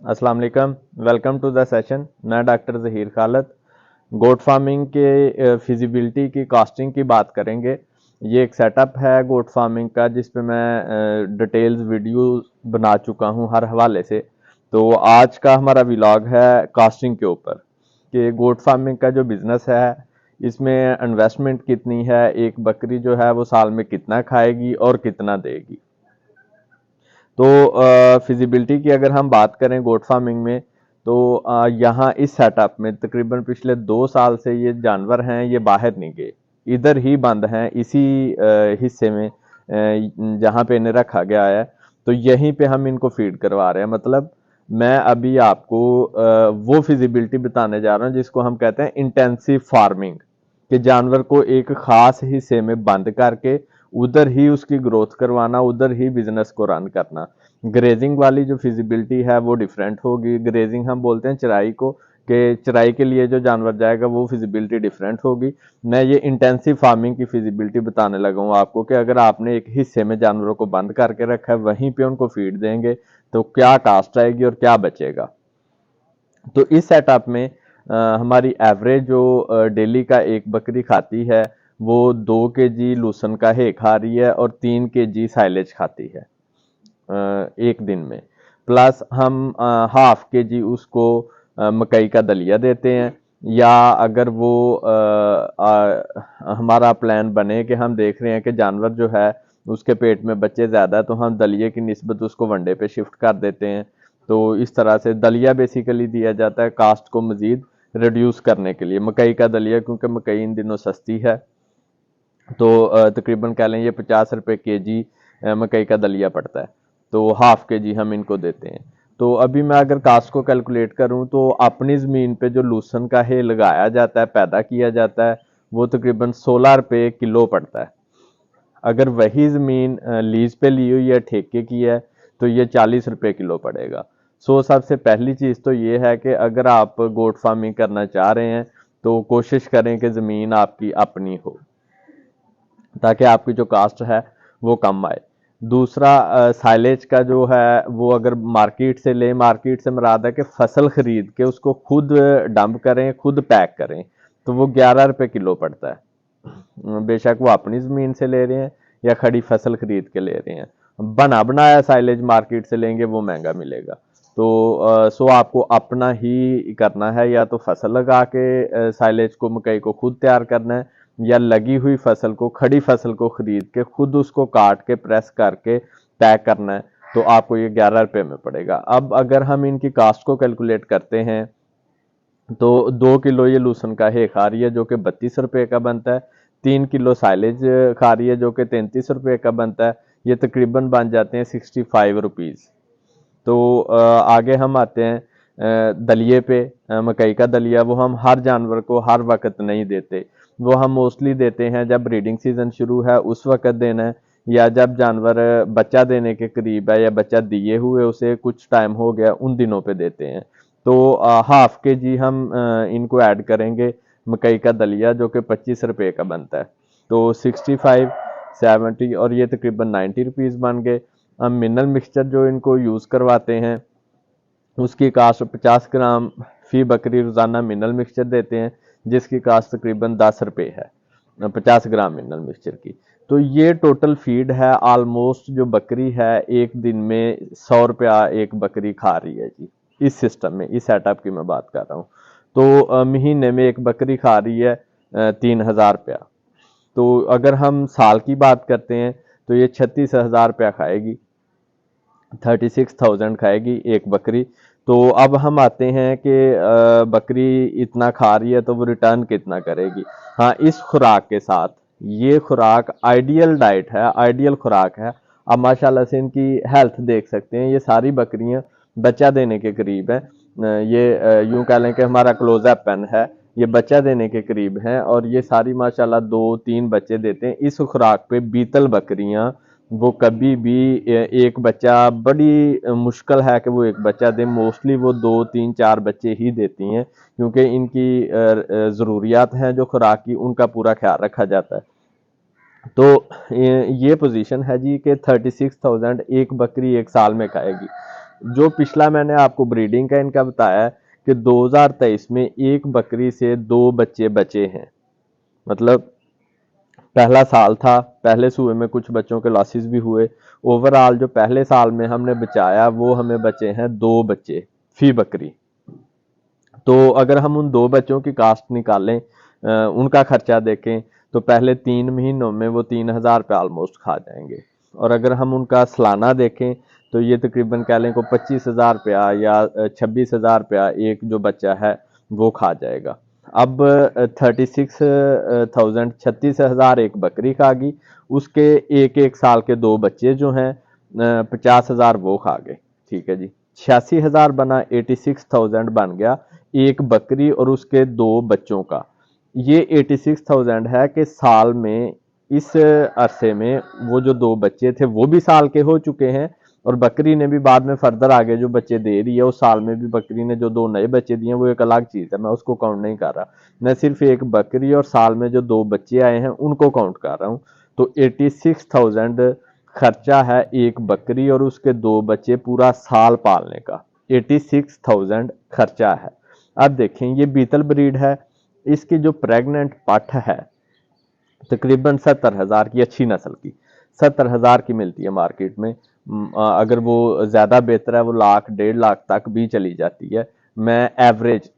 अस्सलाम वालेकुम। Welcome to the session. मैं doctor Zaheer Khalid goat farming के फिजिबिलिटी की कॉस्टिंग की बात करेंगे। ये एक सेटअप है गोट फार्मिंग का जिस पे मैं डिटेल्स वीडियो बना चुका हूँ हर हवाले से। तो आज का हमारा व्लॉग है कॉस्टिंग के ऊपर कि गोट फार्मिंग का जो बिज़नेस है इसमें इन्वेस्टमेंट कितनी है, एक बकरी जो है वो साल में कितना खाएगी और कितना देगी। तो फिजिबिलिटी की अगर हम बात करें गोट फार्मिंग में तो यहाँ इस सेटअप में तकरीबन पिछले 2 साल से ये जानवर हैं ये बाहर नहीं गए, इधर ही बंद हैं इसी हिस्से में जहाँ पे इन्हें रखा गया है। तो यहीं पे हम इनको फीड करवा रहे हैं। मतलब मैं अभी आपको वो फिजिबिलिटी बताने जा रहा हूँ जिसको हम कहते हैं इंटेंसिव फार्मिंग, कि जानवर को एक खास हिस्से में बंद करके उधर ही उसकी ग्रोथ करवाना, उधर ही बिजनेस को रन करना। ग्रेजिंग वाली जो फिजिबिलिटी है वो डिफरेंट होगी। ग्रेजिंग हम बोलते हैं चराई को, कि चराई के लिए जो जानवर जाएगा वो फिजिबिलिटी डिफरेंट होगी। मैं ये इंटेंसिव फार्मिंग की फिजिबिलिटी बताने लगा हूँ आपको कि अगर आपने एक हिस्से में जानवरों को बंद करके रखा है, वहीं पे उनको फीड देंगे तो क्या कास्ट आएगी और क्या बचेगा। तो इस सेटअप में हमारी एवरेज जो डेली का एक बकरी खाती है वो 2 kg लूसन का है खा रही है और 3 kg साइलेज खाती है एक दिन में। प्लस हम 1/2 kg उसको मकई का दलिया देते हैं। या अगर वो हमारा प्लान बने कि हम देख रहे हैं कि जानवर जो है उसके पेट में बच्चे ज़्यादा है तो हम दलिए की निस्बत उसको वनडे पे शिफ्ट कर देते हैं। तो इस तरह से दलिया बेसिकली दिया जाता है कास्ट को मज़ीद रिड्यूस करने के लिए। मकई का दलिया क्योंकि मकई इन दिनों सस्ती है, तो तकरीबन कह लें ये 50 रुपये kg मकई का दलिया पड़ता है। तो 1/2 kg हम इनको देते हैं। तो अभी मैं अगर कास्ट को कैलकुलेट करूं तो अपनी ज़मीन पे जो लूसन का है लगाया जाता है, पैदा किया जाता है, वो तकरीबन 16 रुपये किलो पड़ता है। अगर वही ज़मीन लीज पे ली हुई है, ठेके की है, तो ये 40 रुपये किलो पड़ेगा। सो सबसे पहली चीज़ तो ये है कि अगर आप गोट फार्मिंग करना चाह रहे हैं तो कोशिश करें कि ज़मीन आपकी अपनी हो ताकि आपकी जो कास्ट है वो कम आए। दूसरा साइलेज का जो है वो अगर मार्केट से लें, मार्केट से मुराद है कि फसल खरीद के उसको खुद डंप करें, खुद पैक करें, तो वो 11 रुपये किलो पड़ता है। बेशक वो अपनी ज़मीन से ले रहे हैं या खड़ी फसल खरीद के ले रहे हैं। बना बनाया साइलेज मार्केट से लेंगे वो महंगा मिलेगा। तो सो आपको अपना ही करना है, या तो फसल लगा के साइलेज को मकई को खुद तैयार करना है, या लगी हुई फसल को, खड़ी फसल को खरीद के खुद उसको काट के प्रेस करके पैक करना है। तो आपको ये 11 रुपये में पड़ेगा। अब अगर हम इनकी कास्ट को कैलकुलेट करते हैं तो 2 किलो ये लूसन का है खा रही है जो कि 32 रुपये का बनता है। 3 किलो साइलेज खा रही है जो कि 33 रुपये का बनता है। ये तकरीबन बन जाते हैं 65 रुपीज़। तो आगे हम आते हैं दलिए पे। मकई का दलिया वो हम हर जानवर को हर वक्त नहीं देते, वो हम मोस्टली देते हैं जब ब्रीडिंग सीजन शुरू है उस वक्त देना है, या जब जानवर बच्चा देने के करीब है या बच्चा दिए हुए उसे कुछ टाइम हो गया उन दिनों पे देते हैं। तो 1/2 kg हम इनको ऐड करेंगे मकई का दलिया जो कि 25 रुपये का बनता है। तो 65, 70 और ये तकरीबन 90 रुपीज़ बन गए। हम मिनरल मिक्सचर जो इनको यूज़ करवाते हैं उसकी कास्ट 50 ग्राम फी बकरी रोज़ाना मिनरल मिक्सचर देते हैं जिसकी कास्ट तकरीबन 10 रुपये है 50 ग्राम मिनरल मिक्सचर की। तो ये टोटल फीड है। ऑलमोस्ट जो बकरी है एक दिन में 100 रुपया एक बकरी खा रही है जी। इस सिस्टम में, इस सेटअप की मैं बात कर रहा हूँ। तो महीने में एक बकरी खा रही है 3000 रुपया। तो अगर हम साल की बात करते हैं तो ये 36,000 रुपया खाएगी, 36,000 खाएगी एक बकरी। तो अब हम आते हैं कि बकरी इतना खा रही है तो वो रिटर्न कितना करेगी। हाँ, इस खुराक के साथ, ये खुराक आइडियल डाइट है, आइडियल खुराक है। अब माशाल्लाह से इनकी हेल्थ देख सकते हैं। ये सारी बकरियां बच्चा देने के करीब है। ये यूं कह लें कि हमारा क्लोजअप पेन है, ये बच्चा देने के करीब हैं और ये सारी माशाल्लाह 2-3 बच्चे देते हैं। इस खुराक पे बीतल बकरियां वो कभी भी एक बच्चा, बड़ी मुश्किल है कि वो एक बच्चा दे। मोस्टली वो 2-3-4 बच्चे ही देती हैं क्योंकि इनकी ज़रूरियात हैं जो खुराक की उनका पूरा ख्याल रखा जाता है। तो ये पोजीशन है जी कि 36,000 एक बकरी एक साल में खाएगी। जो पिछला मैंने आपको ब्रीडिंग का इनका बताया है कि 2023 में एक बकरी से 2 बच्चे बचे हैं। मतलब पहला साल था, पहले सूए में कुछ बच्चों के लॉसेस भी हुए। ओवरऑल जो पहले साल में हमने बचाया वो हमें बचे हैं 2 बच्चे फी बकरी। तो अगर हम उन 2 बच्चों की कास्ट निकालें, उनका खर्चा देखें, तो पहले 3 महीनों में वो 3000 रुपये ऑलमोस्ट खा जाएंगे। और अगर हम उनका सालाना देखें तो ये तकरीबन कह लें को 25,000 रुपया या 26,000 रुपया एक जो बच्चा है वो खा जाएगा। अब 36,000 36,000 एक बकरी खागी, उसके एक एक साल के 2 बच्चे जो हैं 50,000 वो खा गए। ठीक है जी, 86,000 बना, 86,000 बन गया एक बकरी और उसके 2 बच्चों का। ये 86,000 है कि साल में इस अरसे में वो जो 2 बच्चे थे वो भी साल के हो चुके हैं, और बकरी ने भी बाद में फर्दर आगे जो बच्चे दे रही है उस साल में भी बकरी ने जो 2 नए बच्चे दिए वो एक अलग चीज है, मैं उसको काउंट नहीं कर रहा। मैं सिर्फ एक बकरी और साल में जो 2 बच्चे आए हैं उनको काउंट कर रहा हूँ। तो 86,000 खर्चा है एक बकरी और उसके 2 बच्चे पूरा साल पालने का, 86,000 खर्चा है। अब देखें ये बीतल ब्रीड है, इसकी जो प्रेग्नेंट पठ है तकरीबन 70,000 की, अच्छी नस्ल की 70,000 की मिलती है मार्केट में। अगर वो ज़्यादा बेहतर है वो लाख 1.5 लाख तक भी चली जाती है। मैं एवरेज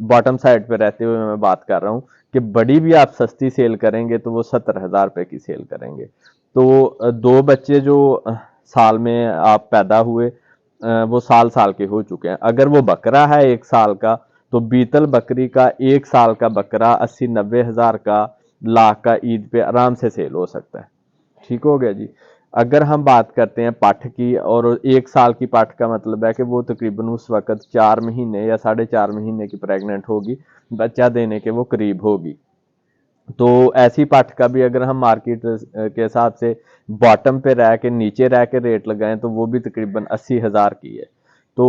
बॉटम साइड पे रहते हुए मैं बात कर रहा हूँ कि बड़ी भी आप सस्ती सेल करेंगे तो वो 70,000 रुपये की सेल करेंगे। तो 2 बच्चे जो साल में आप पैदा हुए वो साल साल के हो चुके हैं। अगर वो बकरा है 1 साल का तो बीतल बकरी का 1 साल का बकरा 80-90 हजार का, लाख का ईद पे आराम से सेल हो सकता है। ठीक हो गया जी। अगर हम बात करते हैं पाठ की, और 1 साल की पाठ का मतलब है कि वो तकरीबन उस वक्त 4 महीने या 4.5 महीने की प्रेग्नेंट होगी, बच्चा देने के वो करीब होगी। तो ऐसी पाठ का भी अगर हम मार्केट के हिसाब से बॉटम पे रह के नीचे रह के रेट लगाएं तो वो भी तकरीबन 80,000 की है। तो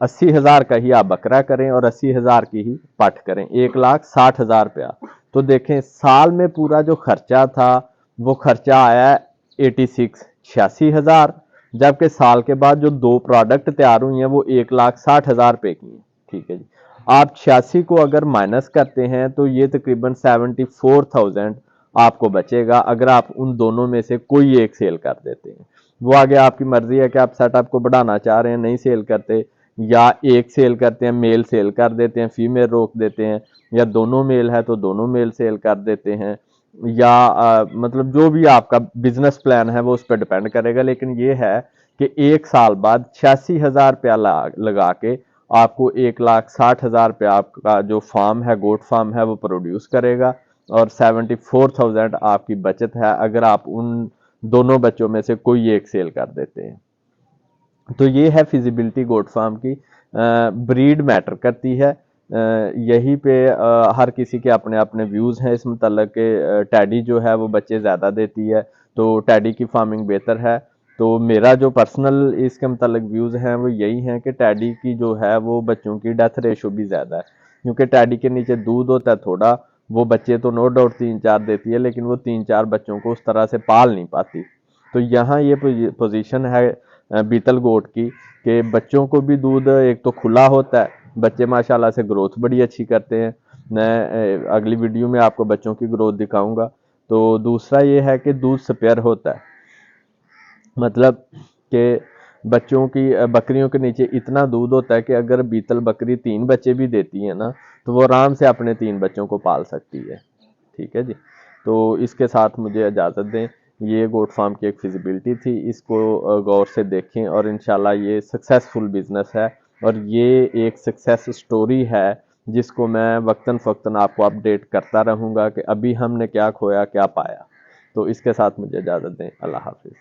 80,000 का ही आप बकरा करें और 80,000 की ही पाठ करें, 1,60,000 रुपया। तो देखें साल में पूरा जो खर्चा था वो खर्चा आया 86,000, जबकि साल के बाद जो 2 प्रोडक्ट तैयार हुई हैं वो 1,60,000 रुपये की हैं। ठीक है जी। आप 86 को अगर माइनस करते हैं तो ये तकरीबन 74,000 आपको बचेगा अगर आप उन दोनों में से कोई एक सेल कर देते हैं। वो आगे आपकी मर्जी है कि आप सेटअप को बढ़ाना चाह रहे हैं, नहीं सेल करते, या एक सेल करते हैं, मेल सेल कर देते हैं, फीमेल रोक देते हैं, या दोनों मेल है तो दोनों मेल सेल कर देते हैं, या मतलब जो भी आपका बिजनेस प्लान है वो उस पर डिपेंड करेगा। लेकिन ये है कि 1 साल बाद 86,000 रुपया लगा के आपको 1,60,000 रुपया आपका जो फार्म है, गोट फार्म है, वो प्रोड्यूस करेगा, और 74,000 आपकी बचत है अगर आप उन दोनों बच्चों में से कोई एक सेल कर देते हैं। तो ये है फिजिबिलिटी गोट फार्म की। ब्रीड मैटर करती है। यहीं पे हर किसी के अपने अपने व्यूज़ हैं इस मतलब के टैडी जो है वो बच्चे ज़्यादा देती है तो टैडी की फार्मिंग बेहतर है। तो मेरा जो पर्सनल इसके मतलब व्यूज़ हैं वो यही हैं कि टैडी की जो है वो बच्चों की डेथ रेशो भी ज़्यादा है, क्योंकि टैडी के नीचे दूध होता है थोड़ा, वो बच्चे तो नो डाउट 3-4 देती है लेकिन वो 3-4 बच्चों को उस तरह से पाल नहीं पाती। तो यहाँ ये पोजीशन है बीतल गोट की कि बच्चों को भी दूध एक तो खुला होता है, बच्चे माशाल्लाह से ग्रोथ बड़ी अच्छी करते हैं। मैं अगली वीडियो में आपको बच्चों की ग्रोथ दिखाऊंगा। तो दूसरा ये है कि दूध स्पेयर होता है, मतलब कि बच्चों की बकरियों के नीचे इतना दूध होता है कि अगर बीतल बकरी 3 बच्चे भी देती है ना तो वो आराम से अपने 3 बच्चों को पाल सकती है। ठीक है जी। तो इसके साथ मुझे इजाज़त दें। ये गोट फार्म की एक फिजिबिलिटी थी, इसको गौर से देखें और इंशाल्लाह ये सक्सेसफुल बिजनेस है और ये एक सक्सेस स्टोरी है जिसको मैं वक्तन फ़क्तन आपको अपडेट करता रहूँगा कि अभी हमने क्या खोया क्या पाया। तो इसके साथ मुझे इजाज़त दें। अल्लाह हाफिज़।